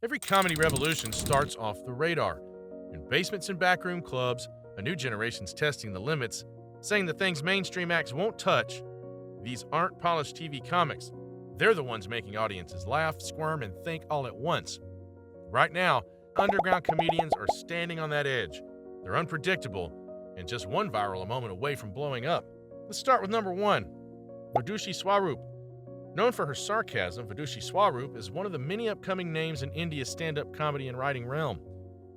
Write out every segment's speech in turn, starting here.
Every comedy revolution starts off the radar. In basements and backroom clubs, a new generation's testing the limits, saying the things mainstream acts won't touch. These aren't polished TV comics. They're the ones making audiences laugh, squirm, and think all at once. Right now, underground comedians are standing on that edge. They're unpredictable, and just one viral a moment away from blowing up. Let's start with number one, Vidushi Swaroop. Known for her sarcasm, Vidushi Swaroop is one of the many upcoming names in India's stand-up comedy and writing realm.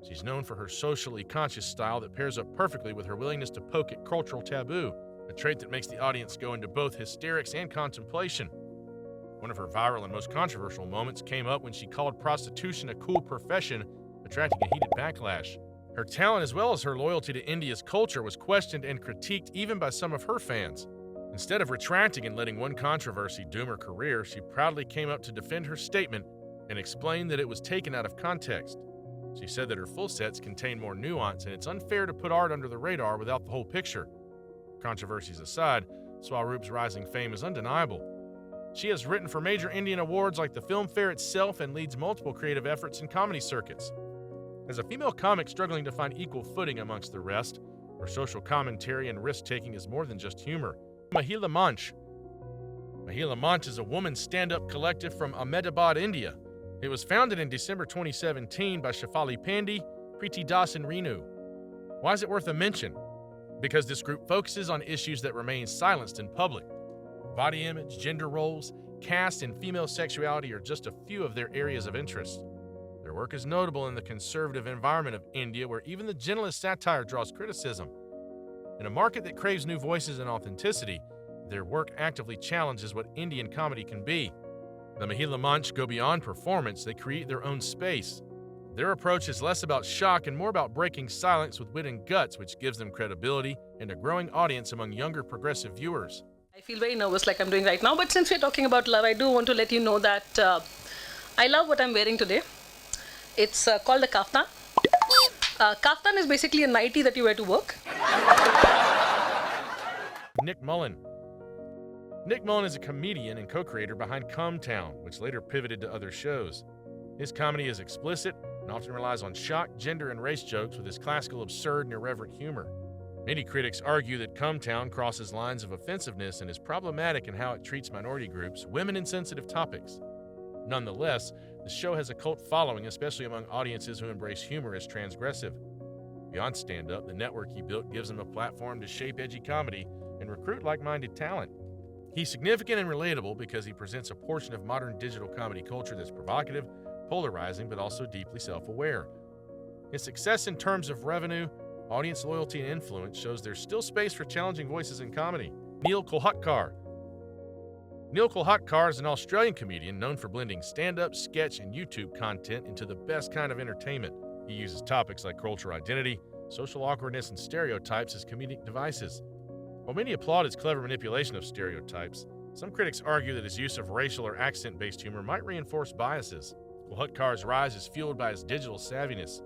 She's known for her socially conscious style that pairs up perfectly with her willingness to poke at cultural taboo, a trait that makes the audience go into both hysterics and contemplation. One of her viral and most controversial moments came up when she called prostitution a cool profession, attracting a heated backlash. Her talent as well as her loyalty to India's culture was questioned and critiqued even by some of her fans. Instead of retracting and letting one controversy doom her career, she proudly came up to defend her statement and explained that it was taken out of context. She said that her full sets contain more nuance and it's unfair to put art under the radar without the whole picture. Controversies aside, Swaroop's rising fame is undeniable. She has written for major Indian awards like the Filmfare itself and leads multiple creative efforts in comedy circuits. As a female comic struggling to find equal footing amongst the rest, her social commentary and risk-taking is more than just humor. Mahila Manch. Mahila Manch is a woman's stand-up collective from Ahmedabad, India. It was founded in December 2017 by Shefali Pandey, Preeti Das, and Renu. Why is it worth a mention? Because this group focuses on issues that remain silenced in public. Body image, gender roles, caste, and female sexuality are just a few of their areas of interest. Their work is notable in the conservative environment of India, where even the gentlest satire draws criticism. In a market that craves new voices and authenticity, their work actively challenges what Indian comedy can be. The Mahila Manch go beyond performance, they create their own space. Their approach is less about shock and more about breaking silence with wit and guts, which gives them credibility and a growing audience among younger progressive viewers. I feel very nervous like I'm doing right now, but since we're talking about love, I do want to let you know that I love what I'm wearing today. It's called a kaftan. Kaftan is basically a nightie that you wear to work. Nick Mullen. Nick Mullen is a comedian and co-creator behind Cumtown, which later pivoted to other shows. His comedy is explicit and often relies on shock, gender, and race jokes with his classical, absurd, and irreverent humor. Many critics argue that Cumtown crosses lines of offensiveness and is problematic in how it treats minority groups, women, and sensitive topics. Nonetheless, the show has a cult following, especially among audiences who embrace humor as transgressive. Beyond stand-up, the network he built gives him a platform to shape edgy comedy and recruit like-minded talent. He's significant and relatable because he presents a portion of modern digital comedy culture that's provocative, polarizing, but also deeply self-aware. His success in terms of revenue, audience loyalty, and influence shows there's still space for challenging voices in comedy. Neil Kolhatkar. Neil Kolhatkar is an Australian comedian known for blending stand-up, sketch, and YouTube content into the best kind of entertainment. He uses topics like cultural identity, social awkwardness, and stereotypes as comedic devices. While many applaud his clever manipulation of stereotypes, some critics argue that his use of racial or accent-based humor might reinforce biases. Kolhatkar's rise is fueled by his digital savviness.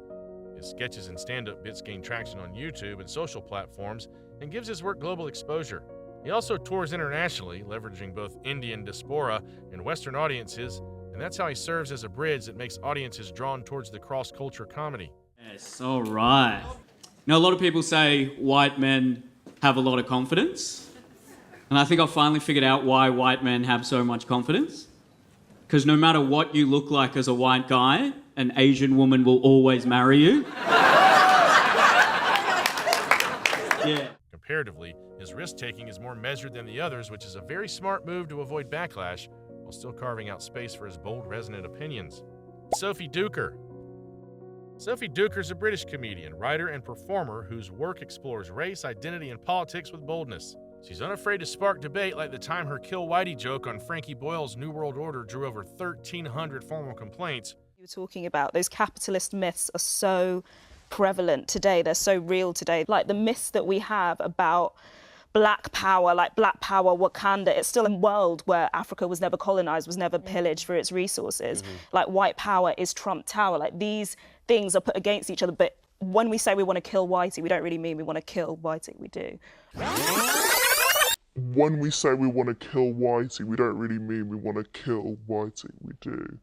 His sketches and stand-up bits gain traction on YouTube and social platforms and gives his work global exposure. He also tours internationally, leveraging both Indian diaspora and Western audiences, and that's how he serves as a bridge that makes audiences drawn towards the cross-culture comedy. Yes, all right. Now, a lot of people say white men have a lot of confidence, and I think I've finally figured out why white men have so much confidence. Because no matter what you look like as a white guy, an Asian woman will always marry you. Yeah. Comparatively, his risk-taking is more measured than the others, which is a very smart move to avoid backlash while still carving out space for his bold, resonant opinions. Sophie Duker. Sophie Duker is a British comedian, writer, and performer whose work explores race, identity, and politics with boldness. She's unafraid to spark debate, like the time her Kill Whitey joke on Frankie Boyle's New World Order drew over 1,300 formal complaints. You were talking about those capitalist myths are so prevalent today, they're so real today. Like the myths that we have about Black power, like Black power, Wakanda, it's still a world where Africa was never colonized, was never pillaged for its resources. Like white power is Trump Tower. Like these things are put against each other, but when we say we want to kill Whitey, we don't really mean we want to kill Whitey, we do. When we say we want to kill Whitey, we don't really mean we want to kill Whitey, we do.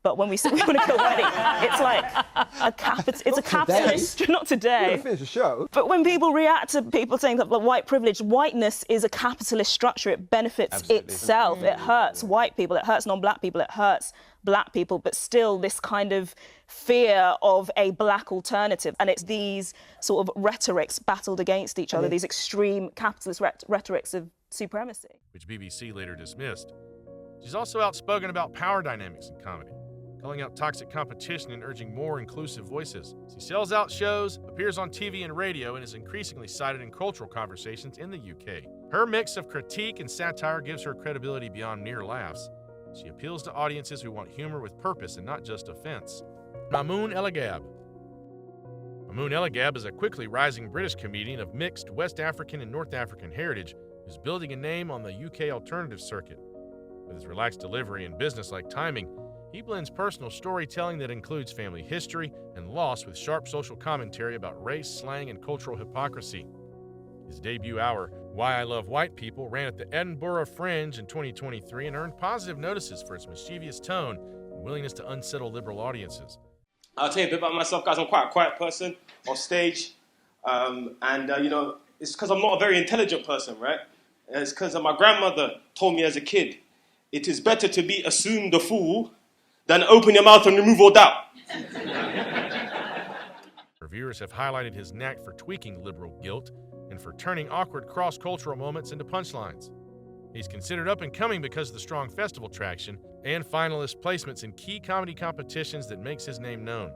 But when we say we want to kill white, it's like it's a capitalist, not We're today. gonna finish the show. But when people react to people saying that white privilege, whiteness is a capitalist structure. It benefits itself. It hurts white people. It hurts non-black people. It hurts black people. But still, this kind of fear of a black alternative, and it's these sort of rhetorics battled against each other. These extreme capitalist rhetorics of supremacy, which BBC later dismissed. She's also outspoken about power dynamics in comedy, calling out toxic competition and urging more inclusive voices. She sells out shows, appears on TV and radio, and is increasingly cited in cultural conversations in the UK. Her mix of critique and satire gives her credibility beyond mere laughs. She appeals to audiences who want humor with purpose and not just offense. Mamoun Eligab. Mamoun Eligab is a quickly rising British comedian of mixed West African and North African heritage who's building a name on the UK alternative circuit. With his relaxed delivery and business-like timing, he blends personal storytelling that includes family history and loss with sharp social commentary about race, slang, and cultural hypocrisy. His debut hour, Why I Love White People, ran at the Edinburgh Fringe in 2023 and earned positive notices for its mischievous tone and willingness to unsettle liberal audiences. I'll tell you a bit about myself, guys. I'm quite a quiet person off stage. It's because I'm not a very intelligent person, right? It's because my grandmother told me as a kid, it is better to be assumed a fool than open your mouth and remove all doubt. Reviewers have highlighted his knack for tweaking liberal guilt and for turning awkward cross-cultural moments into punchlines. He's considered up and coming because of the strong festival traction and finalist placements in key comedy competitions that makes his name known.